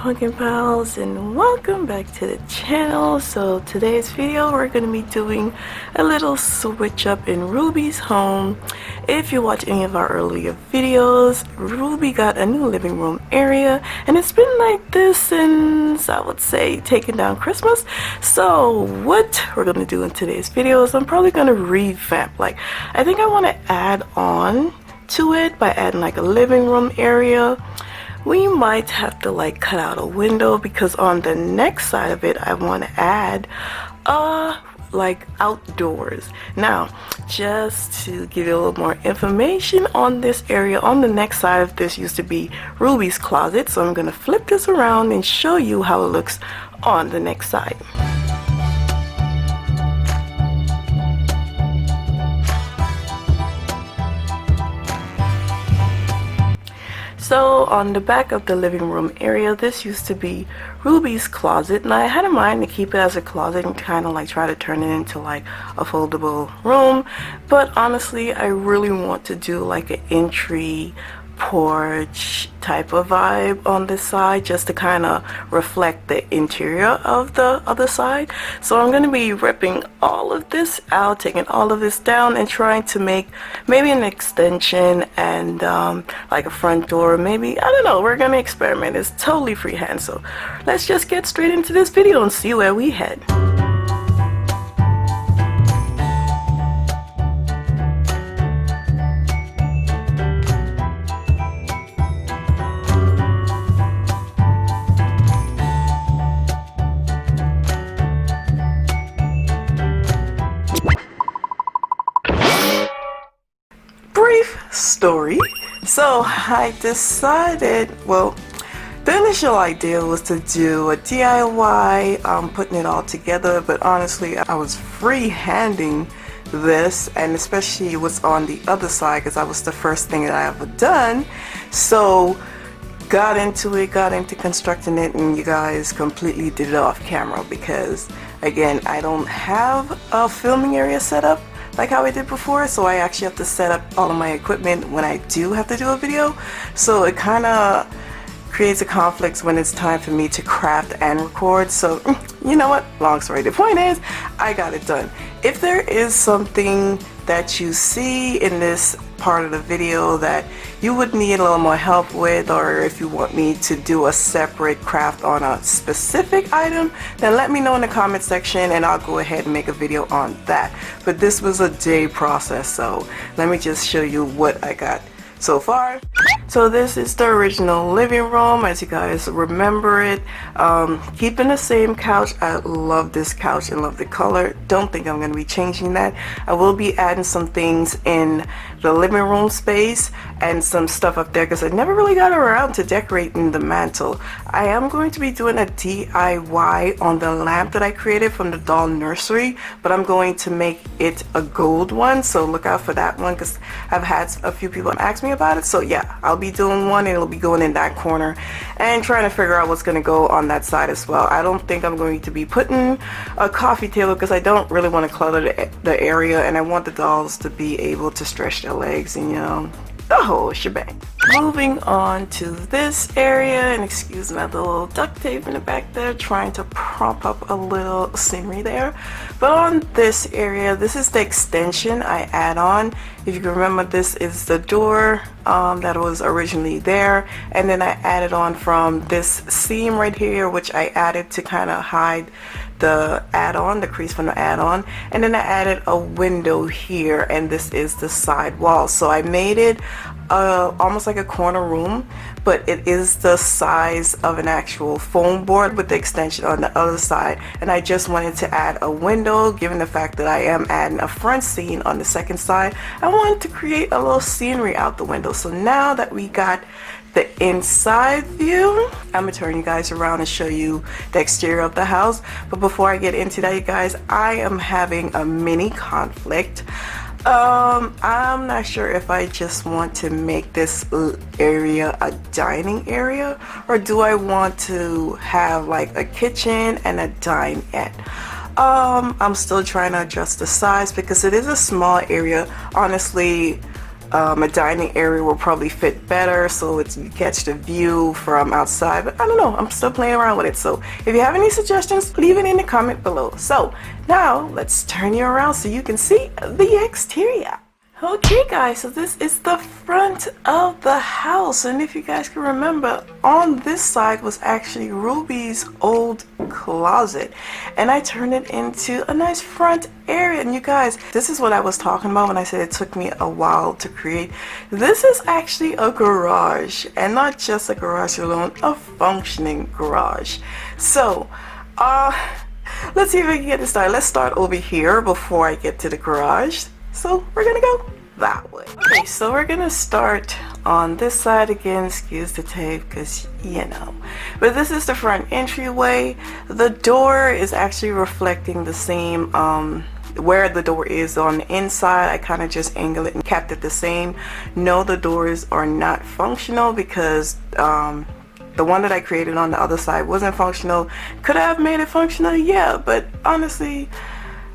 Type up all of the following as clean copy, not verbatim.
pumpkin pals, and welcome back to the channel. So today's video we're going to be doing a little switch up in Ruby's home. If you watch any of our earlier videos, Ruby got a new living room area, and it's been like this since, I would say, taking down Christmas. So what we're going to do in today's video is I'm probably going to revamp, I think I want to add on to it by adding like a living room area. We might have to cut out a window, because on the next side of it I want to add outdoors. Now, just to give you a little more information on this area, on the next side of this used to be Ruby's closet, so I'm going to flip this around and show you how it looks on the next side. So on the back of the living room area, this used to be Ruby's closet, and I had in mind to keep it as a closet and kind of try to turn it into a foldable room. But honestly, I really want to do an entry porch type of vibe on this side, just to kind of reflect the interior of the other side. So I'm going to be ripping all of this out, taking all of this down, and trying to make maybe an extension and a front door, maybe. I don't know, we're going to experiment. It's totally freehand, so let's just get straight into this video and see where we head. Story. So I decided, well, the initial idea was to do a DIY, putting it all together, but honestly I was freehanding this, and especially what's on the other side, because that was the first thing that I ever done. So got into constructing it, and you guys completely did it off camera, because again, I don't have a filming area set up like how I did before, so I actually have to set up all of my equipment when I do have to do a video. So it kind of creates a conflict when it's time for me to craft and record. So you know what, long story, the point is I got it done. If there is something that you see in this part of the video that you would need a little more help with, or if you want me to do a separate craft on a specific item, then let me know in the comment section and I'll go ahead and make a video on that. But this was a day process, so let me just show you what I got so far. So this is the original living room, as you guys remember it. Keeping the same couch. I love this couch and love the color. Don't think I'm going to be changing that. I will be adding some things in the living room space and some stuff up there, because I never really got around to decorating the mantle. I am going to be doing a DIY on the lamp that I created from the doll nursery, but I'm going to make it a gold one, so look out for that one, because I've had a few people ask me about it. So yeah, I'll be doing one, and it'll be going in that corner, and trying to figure out what's going to go on that side as well. I don't think I'm going to be putting a coffee table, because I don't really want to clutter the area, and I want the dolls to be able to stretch their legs and, you know, the whole shebang. Moving on to this area, and excuse me, the little duct tape in the back there, trying to prop up a little scenery there. But on this area, this is the extension I add on. If you can remember, this is the door that was originally there, and then I added on from this seam right here, which I added to kind of hide the add-on, the crease from the add-on, and then I added a window here, and this is the side wall. So I made it almost like a corner room, but it is the size of an actual foam board with the extension on the other side. And I just wanted to add a window, given the fact that I am adding a front scene on the second side. I wanted to create a little scenery out the window. So now that we got the inside view, I'm gonna turn you guys around and show you the exterior of the house. But before I get into that, you guys, I am having a mini conflict. I'm not sure if I just want to make this area a dining area, or do I want to have a kitchen and a dinette. I'm still trying to adjust the size, because it is a small area. Honestly, a dining area will probably fit better, so you catch the view from outside. But I don't know, I'm still playing around with it. So if you have any suggestions, leave it in the comment below. So now let's turn you around so you can see the exterior. Okay guys, so this is the front of the house, and if you guys can remember, on this side was actually Ruby's old closet, and I turned it into a nice front area. And you guys, this is what I was talking about when I said it took me a while to create. This is actually a garage, and not just a garage alone, a functioning garage. So let's see if we can get this started. Let's start over here before I get to the garage. So we're gonna go that way. Okay, so we're gonna start on this side again. Excuse the tape, because you know. But this is the front entryway. The door is actually reflecting the same where the door is on the inside. I kind of just angled it and kept it the same. No, the doors are not functional because the one that I created on the other side wasn't functional. Could I have made it functional? Yeah, but honestly,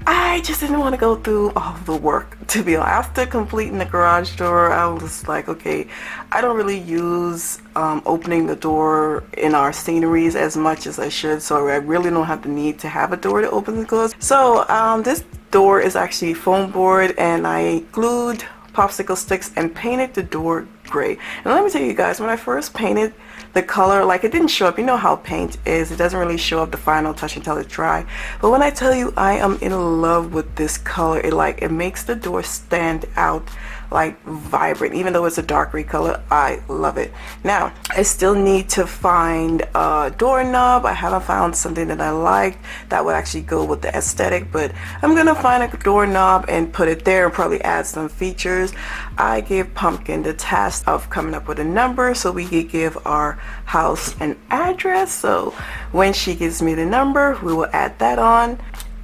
I just didn't want to go through all the work, to be honest. After completing the garage door, I was like, okay, I don't really use opening the door in our sceneries as much as I should, so I really don't have the need to have a door to open and close. So this door is actually foam board, and I glued popsicle sticks and painted the door gray. And let me tell you guys, when I first painted the color, like, it didn't show up. You know how paint is, it doesn't really show up the final touch until it's dry. But when I tell you I am in love with this color, it makes the door stand out like vibrant. Even though it's a dark gray color, I love it. Now I still need to find a doorknob. I haven't found something that I like that would actually go with the aesthetic, but I'm gonna find a doorknob and put it there and probably add some features. I gave Pumpkin the task of coming up with a number so we could give our house an address. So when she gives me the number, we will add that on.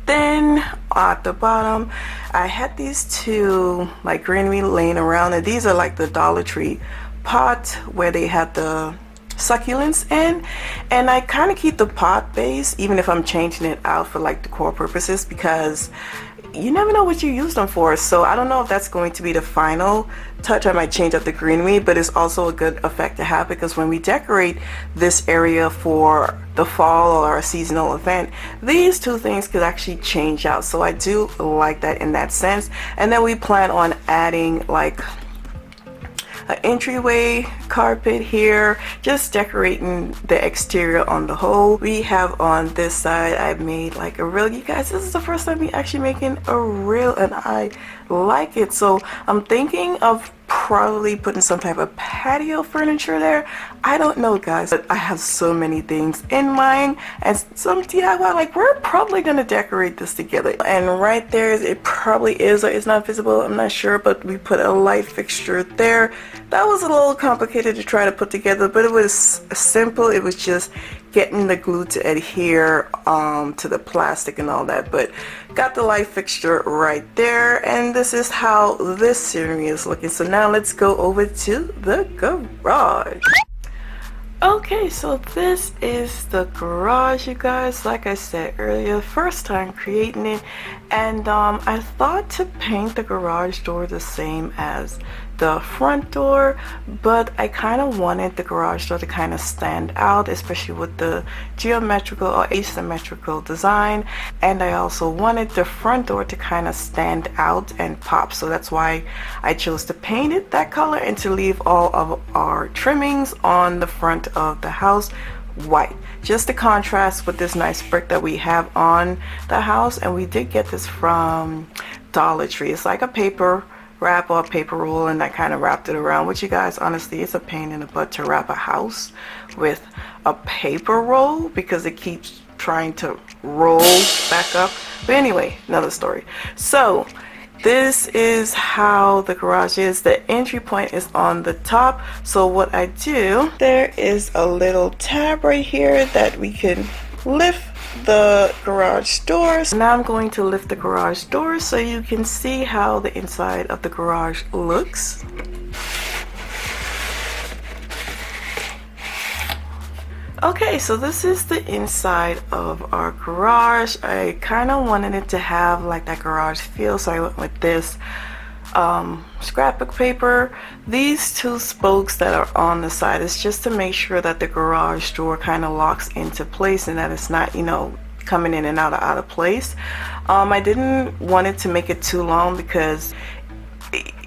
Then at the bottom, I had these two like greenery laying around, and these are like the Dollar Tree pot where they have the succulents in, and I kind of keep the pot base even if I'm changing it out for like decor purposes, because you never know what you use them for. So I don't know if that's going to be the final touch. I might change up the greenery, but it's also a good effect to have, because when we decorate this area for the fall or a seasonal event, these two things could actually change out. So I do like that in that sense. And then we plan on adding like an entryway carpet here, just decorating the exterior on the whole. We have on this side, I made like a rail. You guys, this is the first time we actually making a rail, and I like it. So I'm thinking of probably putting some type of patio furniture there. I don't know guys, but I have so many things in mind and some DIY. Like, we're probably gonna decorate this together. And right there, it probably is or it's not visible, I'm not sure, but we put a light fixture there. That was a little complicated to try to put together, but it was simple. It was just getting the glue to adhere to the plastic and all that. But got the light fixture right there, and this is how this scenery is looking. So now let's go over to the garage. Okay, so this is the garage, you guys. Like I said earlier, first time creating it, and I thought to paint the garage door the same as the front door, but I kind of wanted the garage door to kind of stand out, especially with the geometrical or asymmetrical design, and I also wanted the front door to kind of stand out and pop. So that's why I chose to paint it that color and to leave all of our trimmings on the front of the house white, just to contrast with this nice brick that we have on the house. And we did get this from Dollar Tree. It's like a paper wrap or a paper roll, and I kind of wrapped it around, which, you guys, honestly, it's a pain in the butt to wrap a house with a paper roll because it keeps trying to roll back up. But anyway, another story. So this is how the garage is. The entry point is on the top. So what I do, there is a little tab right here that we can lift the garage doors. Now I'm going to lift the garage doors so you can see how the inside of the garage looks. Okay, so this is the inside of our garage. I kind of wanted it to have like that garage feel, so I went with this scrapbook paper. These two spokes that are on the side is just to make sure that the garage door kind of locks into place and that it's not, you know, coming in and out of place. I didn't want it to make it too long because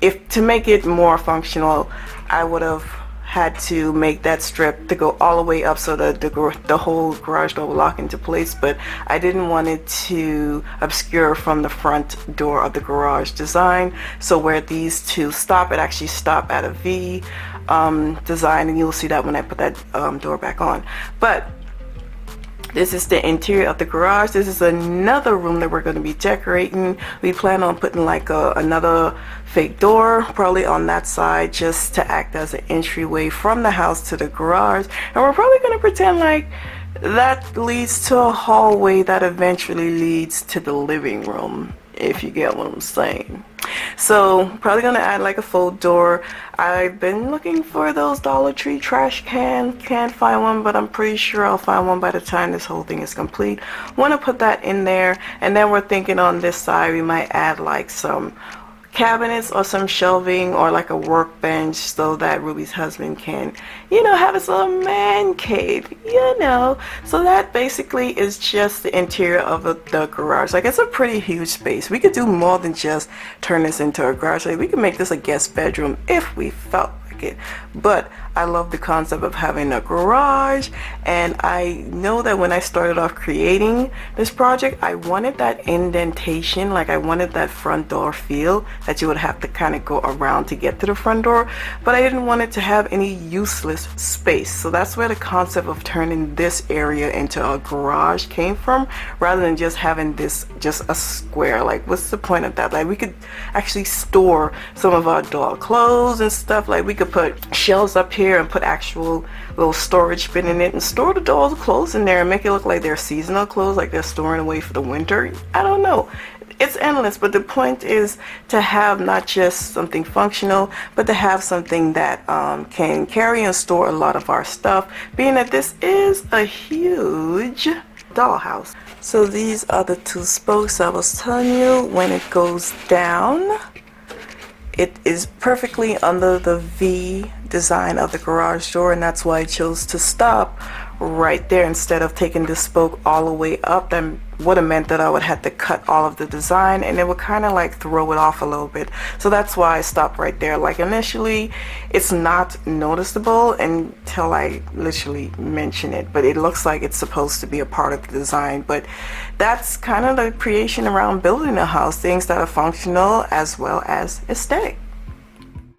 if to make it more functional, I would have had to make that strip to go all the way up so that the whole garage door will lock into place, but I didn't want it to obscure from the front door of the garage design. So where these two stop, it actually stop at a V design, and you'll see that when I put that door back on. But this is the interior of the garage. This is another room that we're going to be decorating. We plan on putting like another fake door probably on that side just to act as an entryway from the house to the garage. And we're probably going to pretend like that leads to a hallway that eventually leads to the living room, if you get what I'm saying. So probably gonna add like a faux door. I've been looking for those Dollar Tree trash cans, can't find one, but I'm pretty sure I'll find one by the time this whole thing is complete. Want to put that in there, and then we're thinking on this side we might add like some cabinets or some shelving or like a workbench so that Ruby's husband can, you know, have his little man cave, you know. So that basically is just the interior of the garage. Like, it's a pretty huge space. We could do more than just turn this into a garage. Like, we could make this a guest bedroom if we felt like it. But I love the concept of having a garage, and I know that when I started off creating this project, I wanted that indentation, like I wanted that front door feel that you would have to kind of go around to get to the front door, but I didn't want it to have any useless space. So that's where the concept of turning this area into a garage came from, rather than just having this just a square. Like, what's the point of that? Like, we could actually store some of our doll clothes and stuff. Like, we could put shelves up here and put actual little storage bin in it and store the doll's clothes in there and make it look like they're seasonal clothes, like they're storing away for the winter. I don't know. It's endless, but the point is to have not just something functional, but to have something that can carry and store a lot of our stuff, being that this is a huge dollhouse. So these are the two spokes I was telling you. When it goes down, it is perfectly under the V design of the garage door, and that's why I chose to stop right there instead of taking the spoke all the way up. That would have meant that I would have to cut all of the design, and it would kind of like throw it off a little bit. So that's why I stopped right there. Like, initially it's not noticeable until I literally mention it, but it looks like it's supposed to be a part of the design. But that's kind of the creation around building a house, things that are functional as well as aesthetic.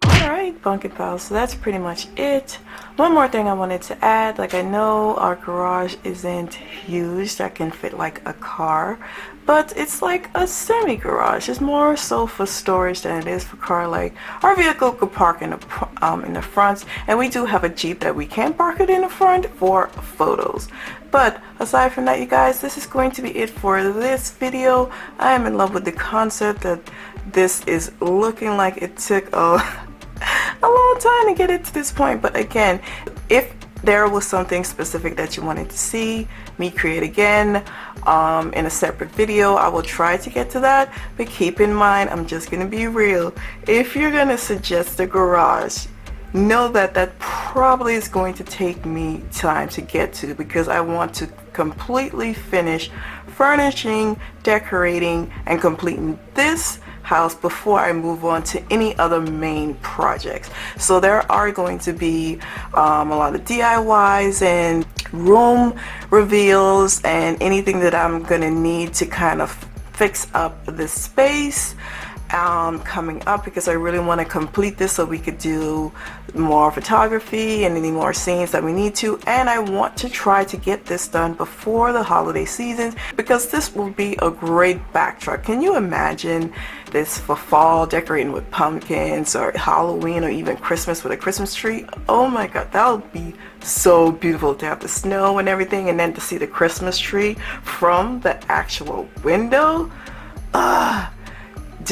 Alright, Pumpkin Pals, so that's pretty much it. One more thing I wanted to add, like, I know our garage isn't huge, that can fit like a car, but it's like a semi-garage. It's more so for storage than it is for car. Like, our vehicle could park in the front, and we do have a Jeep that we can park it in the front for photos. But aside from that, you guys, this is going to be it for this video. I am in love with the concept that this is looking like it took a long time to get it to this point. But again, if there was something specific that you wanted to see me create again in a separate video, I will try to get to that. But keep in mind, I'm just gonna be real. If you're gonna suggest a garage, know that that probably is going to take me time to get to, because I want to completely finish furnishing, decorating, and completing this house before I move on to any other main projects. So there are going to be a lot of DIYs and room reveals and anything that I'm gonna need to kind of fix up this space coming up, because I really want to complete this so we could do more photography and any more scenes that we need to. And I want to try to get this done before the holiday season, because this will be a great backdrop. Can you imagine this for fall, decorating with pumpkins, or Halloween, or even Christmas with a Christmas tree? Oh my god, that would be so beautiful to have the snow and everything, and then to see the Christmas tree from the actual window.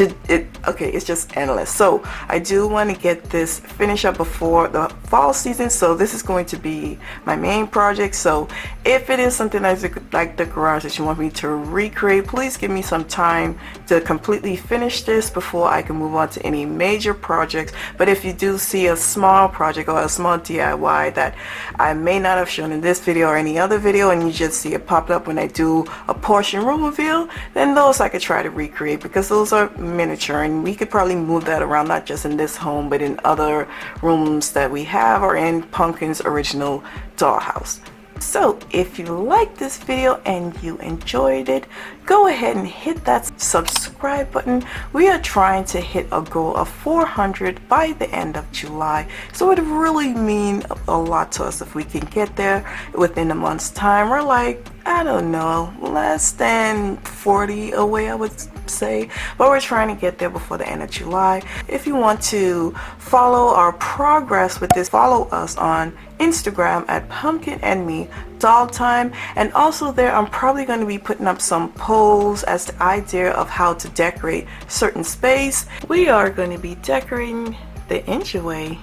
okay, it's just endless. So I do want to get this finished up before the fall season, so this is going to be my main project. So if it is something like the garage that you want me to recreate, please give me some time to completely finish this before I can move on to any major projects. But if you do see a small project or a small DIY that I may not have shown in this video or any other video, and you just see it popped up when I do a porch and room reveal, then those I could try to recreate, because those are miniature and we could probably move that around, not just in this home but in other rooms that we have, or in Pumpkin's original dollhouse. So if you liked this video and you enjoyed it, go ahead and hit that subscribe button. We are trying to hit a goal of 400 by the end of July, so it would really mean a lot to us if we can get there within a month's time. We're like, I don't know, less than 40 away, I would say, but we're trying to get there before the end of July. If you want to follow our progress with this, follow us on Instagram at Pumpkin and Me Doll Time, and also there I'm probably going to be putting up some polls as the idea of how to decorate certain space. We are going to be decorating the entryway,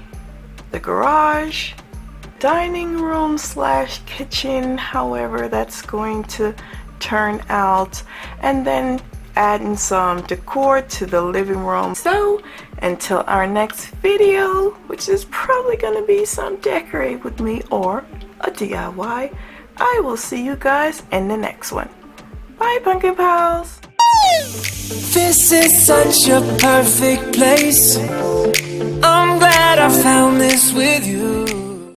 the garage, dining room slash kitchen, however that's going to turn out, and then adding some decor to the living room. So until our next video, which is probably going to be some decorate with me or a DIY, I will see you guys in the next one. Bye, Pumpkin Pals. This is such a perfect place. I'm glad I found this with you.